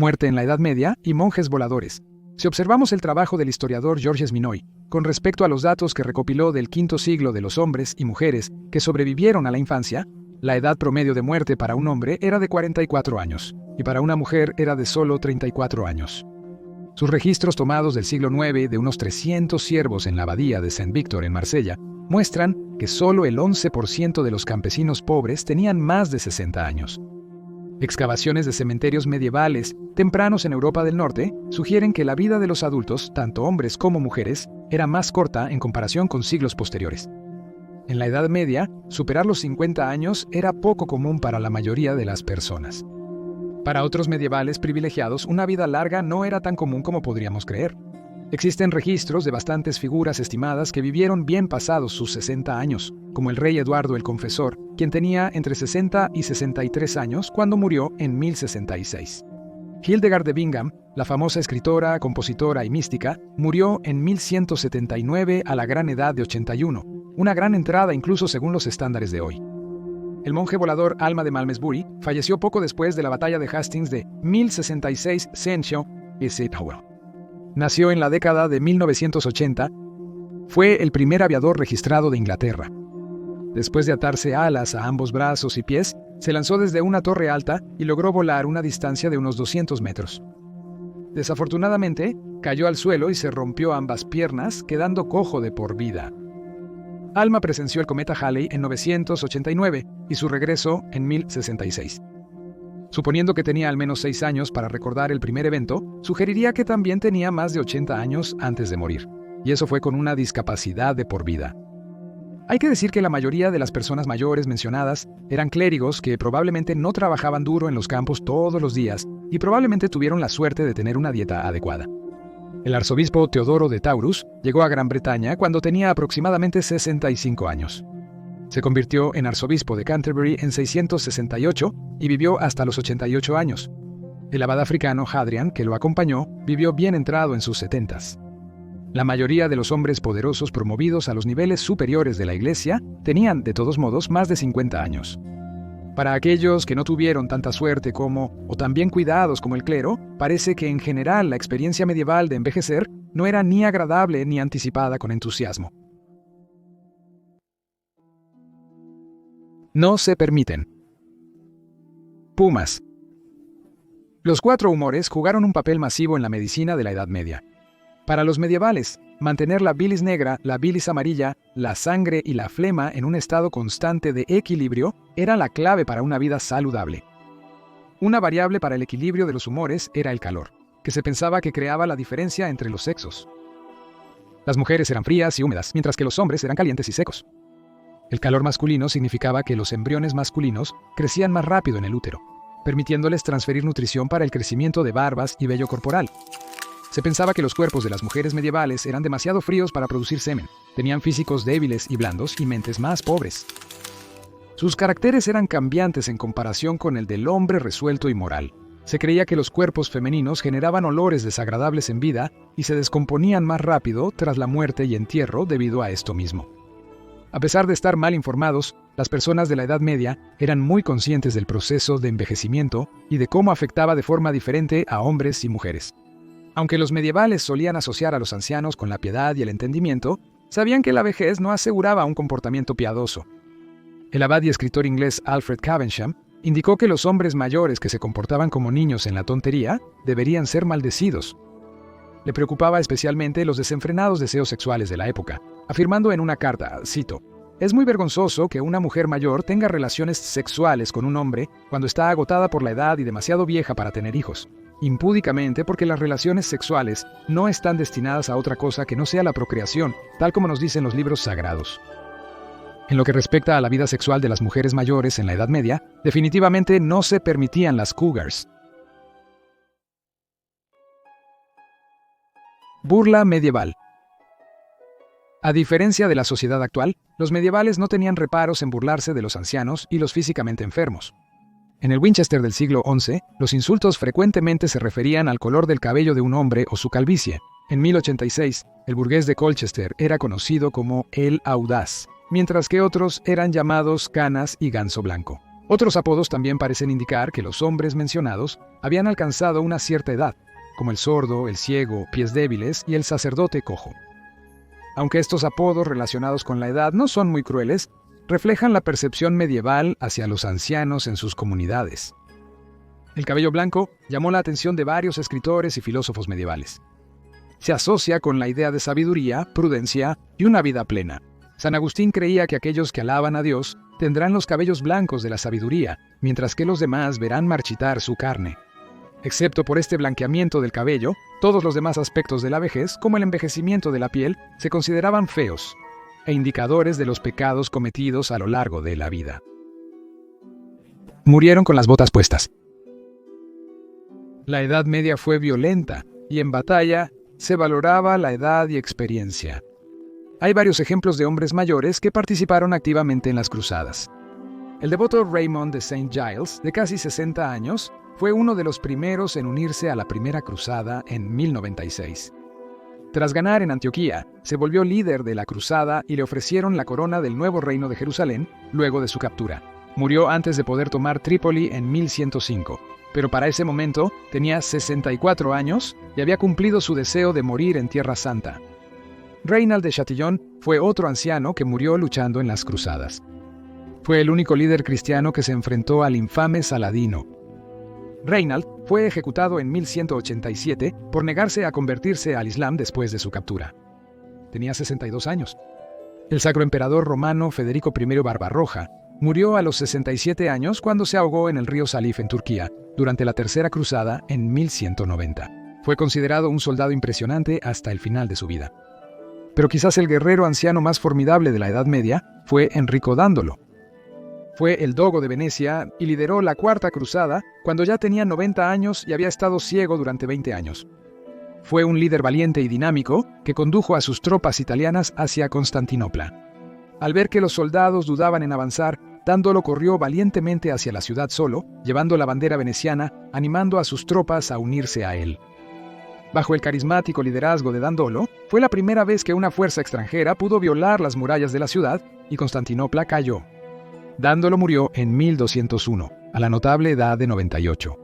muerte en la Edad Media y monjes voladores. Si observamos el trabajo del historiador Georges Minoy con respecto a los datos que recopiló del V siglo de los hombres y mujeres que sobrevivieron a la infancia, la edad promedio de muerte para un hombre era de 44 años y para una mujer era de solo 34 años. Sus registros tomados del siglo IX de unos 300 siervos en la abadía de Saint-Victor en Marsella muestran que solo el 11% de los campesinos pobres tenían más de 60 años. Excavaciones de cementerios medievales tempranos en Europa del Norte sugieren que la vida de los adultos, tanto hombres como mujeres, era más corta en comparación con siglos posteriores. En la Edad Media, superar los 50 años era poco común para la mayoría de las personas. Para otros medievales privilegiados, una vida larga no era tan común como podríamos creer. Existen registros de bastantes figuras estimadas que vivieron bien pasados sus 60 años, como el rey Eduardo el Confesor, quien tenía entre 60 y 63 años cuando murió en 1066. Hildegard de Bingen, la famosa escritora, compositora y mística, murió en 1179 a la gran edad de 81, una gran entrada incluso según los estándares de hoy. El monje volador Alma de Malmesbury falleció poco después de la batalla de Hastings de 1066 Sencho y Sitowell. Nació en la década de 1980. Fue el primer aviador registrado de Inglaterra. Después de atarse alas a ambos brazos y pies, se lanzó desde una torre alta y logró volar una distancia de unos 200 metros. Desafortunadamente, cayó al suelo y se rompió ambas piernas, quedando cojo de por vida. Alma presenció el cometa Halley en 989 y su regreso en 1066. Suponiendo que tenía al menos 6 años para recordar el primer evento, sugeriría que también tenía más de 80 años antes de morir, y eso fue con una discapacidad de por vida. Hay que decir que la mayoría de las personas mayores mencionadas eran clérigos que probablemente no trabajaban duro en los campos todos los días y probablemente tuvieron la suerte de tener una dieta adecuada. El arzobispo Teodoro de Taurus llegó a Gran Bretaña cuando tenía aproximadamente 65 años. Se convirtió en arzobispo de Canterbury en 668 y vivió hasta los 88 años. El abad africano Hadrian, que lo acompañó, vivió bien entrado en sus 70s. La mayoría de los hombres poderosos promovidos a los niveles superiores de la Iglesia tenían, de todos modos, más de 50 años. Para aquellos que no tuvieron tanta suerte como, o tan bien cuidados como el clero, parece que en general la experiencia medieval de envejecer no era ni agradable ni anticipada con entusiasmo. No se permiten. Pumas. Los 4 humores jugaron un papel masivo en la medicina de la Edad Media. Para los medievales, mantener la bilis negra, la bilis amarilla, la sangre y la flema en un estado constante de equilibrio era la clave para una vida saludable. Una variable para el equilibrio de los humores era el calor, que se pensaba que creaba la diferencia entre los sexos. Las mujeres eran frías y húmedas, mientras que los hombres eran calientes y secos. El calor masculino significaba que los embriones masculinos crecían más rápido en el útero, permitiéndoles transferir nutrición para el crecimiento de barbas y vello corporal. Se pensaba que los cuerpos de las mujeres medievales eran demasiado fríos para producir semen, tenían físicos débiles y blandos y mentes más pobres. Sus caracteres eran cambiantes en comparación con el del hombre resuelto y moral. Se creía que los cuerpos femeninos generaban olores desagradables en vida y se descomponían más rápido tras la muerte y entierro debido a esto mismo. A pesar de estar mal informados, las personas de la Edad Media eran muy conscientes del proceso de envejecimiento y de cómo afectaba de forma diferente a hombres y mujeres. Aunque los medievales solían asociar a los ancianos con la piedad y el entendimiento, sabían que la vejez no aseguraba un comportamiento piadoso. El abad y escritor inglés Alfred Cavensham indicó que los hombres mayores que se comportaban como niños en la tontería deberían ser maldecidos. Le preocupaba especialmente los desenfrenados deseos sexuales de la época, afirmando en una carta, cito, «Es muy vergonzoso que una mujer mayor tenga relaciones sexuales con un hombre cuando está agotada por la edad y demasiado vieja para tener hijos, impúdicamente porque las relaciones sexuales no están destinadas a otra cosa que no sea la procreación, tal como nos dicen los libros sagrados». En lo que respecta a la vida sexual de las mujeres mayores en la Edad Media, definitivamente no se permitían las cougars. Burla medieval. A diferencia de la sociedad actual, los medievales no tenían reparos en burlarse de los ancianos y los físicamente enfermos. En el Winchester del siglo XI, los insultos frecuentemente se referían al color del cabello de un hombre o su calvicie. En 1086, el burgués de Colchester era conocido como el audaz, mientras que otros eran llamados canas y ganso blanco. Otros apodos también parecen indicar que los hombres mencionados habían alcanzado una cierta edad, como el sordo, el ciego, pies débiles y el sacerdote cojo. Aunque estos apodos relacionados con la edad no son muy crueles, reflejan la percepción medieval hacia los ancianos en sus comunidades. El cabello blanco llamó la atención de varios escritores y filósofos medievales. Se asocia con la idea de sabiduría, prudencia y una vida plena. San Agustín creía que aquellos que alaban a Dios tendrán los cabellos blancos de la sabiduría, mientras que los demás verán marchitar su carne. Excepto por este blanqueamiento del cabello, todos los demás aspectos de la vejez, como el envejecimiento de la piel, se consideraban feos e indicadores de los pecados cometidos a lo largo de la vida. Murieron con las botas puestas. La Edad Media fue violenta, y en batalla se valoraba la edad y experiencia. Hay varios ejemplos de hombres mayores que participaron activamente en las cruzadas. El devoto Raymond de St. Giles, de casi 60 años, fue uno de los primeros en unirse a la primera cruzada en 1096. Tras ganar en Antioquía, se volvió líder de la cruzada y le ofrecieron la corona del nuevo reino de Jerusalén luego de su captura. Murió antes de poder tomar Trípoli en 1105, pero para ese momento tenía 64 años y había cumplido su deseo de morir en Tierra Santa. Reynald de Chatillon fue otro anciano que murió luchando en las cruzadas. Fue el único líder cristiano que se enfrentó al infame Saladino. Reynald fue ejecutado en 1187 por negarse a convertirse al Islam después de su captura. Tenía 62 años. El sacro emperador romano Federico I Barbarroja murió a los 67 años cuando se ahogó en el río Salif en Turquía durante la Tercera Cruzada en 1190. Fue considerado un soldado impresionante hasta el final de su vida. Pero quizás el guerrero anciano más formidable de la Edad Media fue Enrico Dándolo. Fue el dogo de Venecia y lideró la Cuarta Cruzada cuando ya tenía 90 años y había estado ciego durante 20 años. Fue un líder valiente y dinámico que condujo a sus tropas italianas hacia Constantinopla. Al ver que los soldados dudaban en avanzar, Dándolo corrió valientemente hacia la ciudad solo, llevando la bandera veneciana, animando a sus tropas a unirse a él. Bajo el carismático liderazgo de Dándolo, fue la primera vez que una fuerza extranjera pudo violar las murallas de la ciudad y Constantinopla cayó. Dándolo murió en 1201, a la notable edad de 98.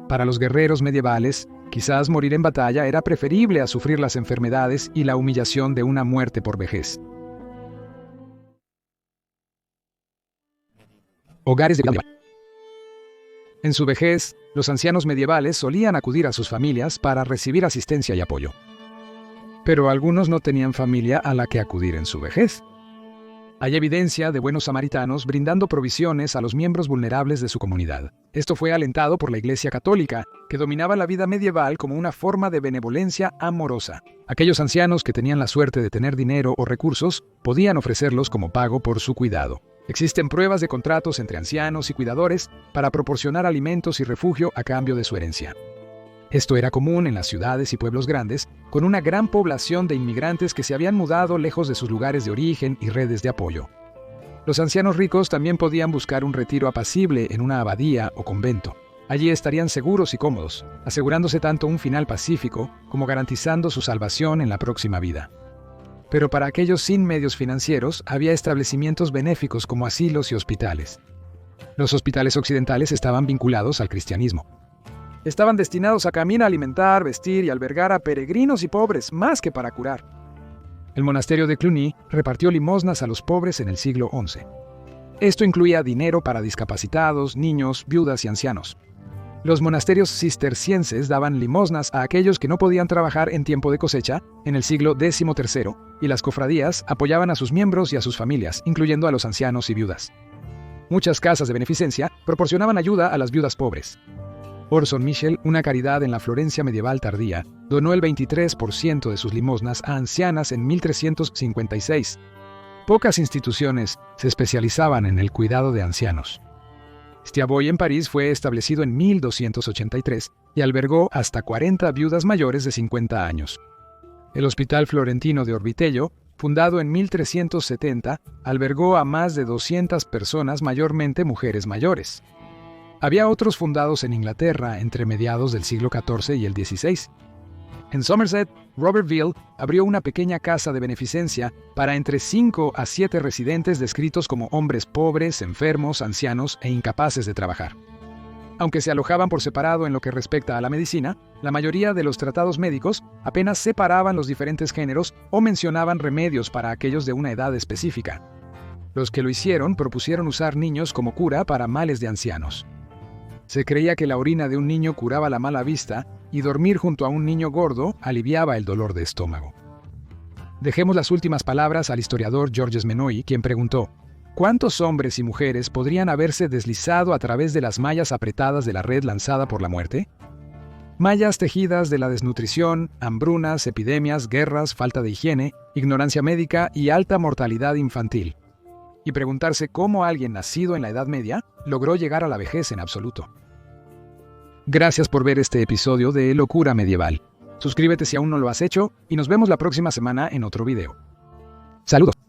Para los guerreros medievales, quizás morir en batalla era preferible a sufrir las enfermedades y la humillación de una muerte por vejez. Hogares de vida medieval. En su vejez, los ancianos medievales solían acudir a sus familias para recibir asistencia y apoyo. Pero algunos no tenían familia a la que acudir en su vejez. Hay evidencia de buenos samaritanos brindando provisiones a los miembros vulnerables de su comunidad. Esto fue alentado por la Iglesia Católica, que dominaba la vida medieval como una forma de benevolencia amorosa. Aquellos ancianos que tenían la suerte de tener dinero o recursos podían ofrecerlos como pago por su cuidado. Existen pruebas de contratos entre ancianos y cuidadores para proporcionar alimentos y refugio a cambio de su herencia. Esto era común en las ciudades y pueblos grandes, con una gran población de inmigrantes que se habían mudado lejos de sus lugares de origen y redes de apoyo. Los ancianos ricos también podían buscar un retiro apacible en una abadía o convento. Allí estarían seguros y cómodos, asegurándose tanto un final pacífico como garantizando su salvación en la próxima vida. Pero para aquellos sin medios financieros había establecimientos benéficos como asilos y hospitales. Los hospitales occidentales estaban vinculados al cristianismo. Estaban destinados a caminar, alimentar, vestir y albergar a peregrinos y pobres, más que para curar. El monasterio de Cluny repartió limosnas a los pobres en el siglo XI. Esto incluía dinero para discapacitados, niños, viudas y ancianos. Los monasterios cistercienses daban limosnas a aquellos que no podían trabajar en tiempo de cosecha en el siglo XIII, y las cofradías apoyaban a sus miembros y a sus familias, incluyendo a los ancianos y viudas. Muchas casas de beneficencia proporcionaban ayuda a las viudas pobres. Orson Michel, una caridad en la Florencia medieval tardía, donó el 23% de sus limosnas a ancianas en 1356. Pocas instituciones se especializaban en el cuidado de ancianos. Stiaboy en París fue establecido en 1283 y albergó hasta 40 viudas mayores de 50 años. El Hospital Florentino de Orvitello, fundado en 1370, albergó a más de 200 personas, mayormente mujeres mayores. Había otros fundados en Inglaterra entre mediados del siglo XIV y el XVI. En Somerset, Robert Veal abrió una pequeña casa de beneficencia para entre 5 a 7 residentes descritos como hombres pobres, enfermos, ancianos e incapaces de trabajar. Aunque se alojaban por separado en lo que respecta a la medicina, la mayoría de los tratados médicos apenas separaban los diferentes géneros o mencionaban remedios para aquellos de una edad específica. Los que lo hicieron propusieron usar niños como cura para males de ancianos. Se creía que la orina de un niño curaba la mala vista y dormir junto a un niño gordo aliviaba el dolor de estómago. Dejemos las últimas palabras al historiador Georges Menoy, quien preguntó: ¿cuántos hombres y mujeres podrían haberse deslizado a través de las mallas apretadas de la red lanzada por la muerte? Mallas tejidas de la desnutrición, hambrunas, epidemias, guerras, falta de higiene, ignorancia médica y alta mortalidad infantil. Y preguntarse cómo alguien nacido en la Edad Media logró llegar a la vejez en absoluto. Gracias por ver este episodio de Locura Medieval. Suscríbete si aún no lo has hecho y nos vemos la próxima semana en otro video. ¡Saludos!